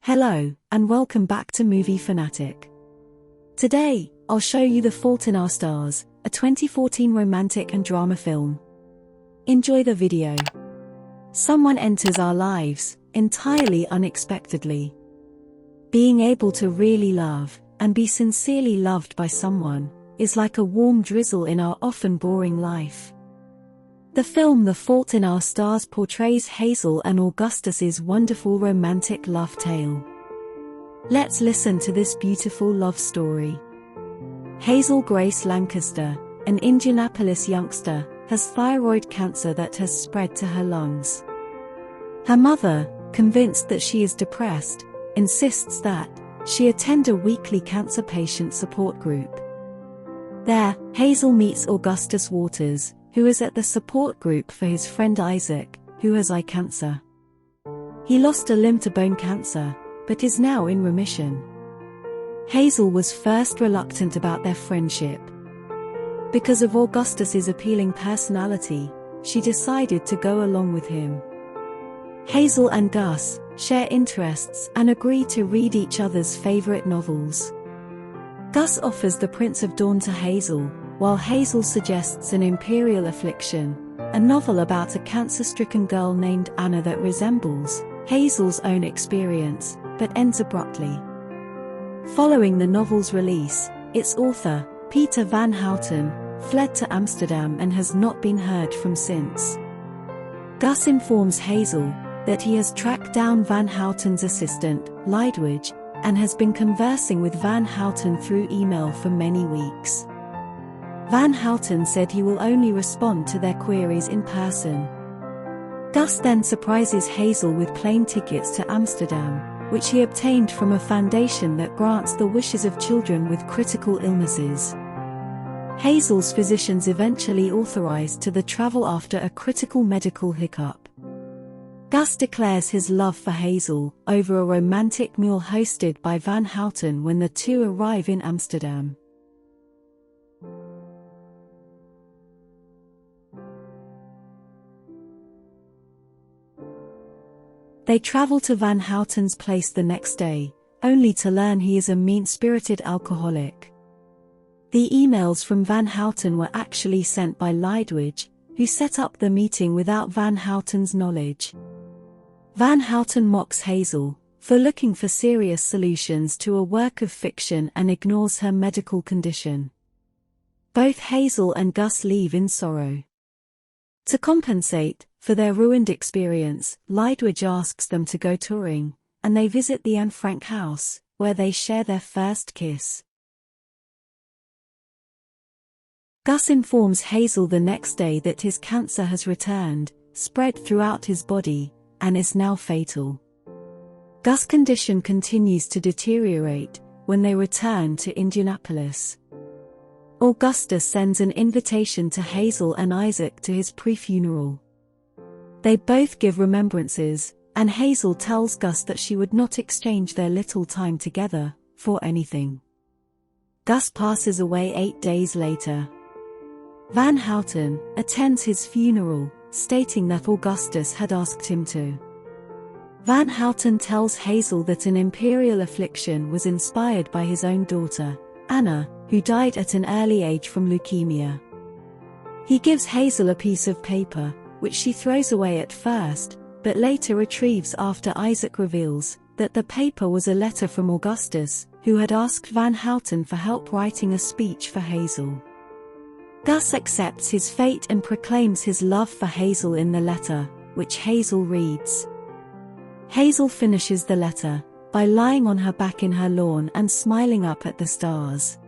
Hello, and welcome back to Movie Fanatic. Today, I'll show you The Fault in Our Stars, a 2014 romantic and drama film. Enjoy the video. Someone enters our lives, entirely unexpectedly. Being able to really love, and be sincerely loved by someone, is like a warm drizzle in our often boring life. The film The Fault in Our Stars portrays Hazel and Augustus's wonderful romantic love tale. Let's listen to this beautiful love story. Hazel Grace Lancaster, an Indianapolis youngster, has thyroid cancer that has spread to her lungs. Her mother, convinced that she is depressed, insists that she attend a weekly cancer patient support group. There, Hazel meets Augustus Waters, who is at the support group for his friend Isaac, who has eye cancer. He lost a limb to bone cancer, but is now in remission. Hazel was first reluctant about their friendship. Because of Augustus's appealing personality, she decided to go along with him. Hazel and Gus share interests and agree to read each other's favorite novels. Gus offers The Prince of Dawn to Hazel, while Hazel suggests An Imperial Affliction, a novel about a cancer-stricken girl named Anna that resembles Hazel's own experience, but ends abruptly. Following the novel's release, its author, Peter Van Houten, fled to Amsterdam and has not been heard from since. Gus informs Hazel that he has tracked down Van Houten's assistant, Lidwidge, and has been conversing with Van Houten through email for many weeks. Van Houten said he will only respond to their queries in person. Gus then surprises Hazel with plane tickets to Amsterdam, which he obtained from a foundation that grants the wishes of children with critical illnesses. Hazel's physicians eventually authorized to the travel after a critical medical hiccup. Gus declares his love for Hazel over a romantic meal hosted by Van Houten when the two arrive in Amsterdam. They travel to Van Houten's place the next day, only to learn he is a mean-spirited alcoholic. The emails from Van Houten were actually sent by Lidwidge, who set up the meeting without Van Houten's knowledge. Van Houten mocks Hazel for looking for serious solutions to a work of fiction and ignores her medical condition. Both Hazel and Gus leave in sorrow. To compensate for their ruined experience, Lidwidge asks them to go touring, and they visit the Anne Frank house, where they share their first kiss. Gus informs Hazel the next day that his cancer has returned, spread throughout his body, and is now fatal. Gus' condition continues to deteriorate when they return to Indianapolis. Augustus sends an invitation to Hazel and Isaac to his pre-funeral. They both give remembrances, and Hazel tells Gus that she would not exchange their little time together for anything. Gus passes away 8 days later. Van Houten attends his funeral, stating that Augustus had asked him to. Van Houten tells Hazel that An Imperial Affliction was inspired by his own daughter, Anna, who died at an early age from leukemia. He gives Hazel a piece of paper, which she throws away at first, but later retrieves after Isaac reveals that the paper was a letter from Augustus, who had asked Van Houten for help writing a speech for Hazel. Gus accepts his fate and proclaims his love for Hazel in the letter, which Hazel reads. Hazel finishes the letter by lying on her back in her lawn and smiling up at the stars.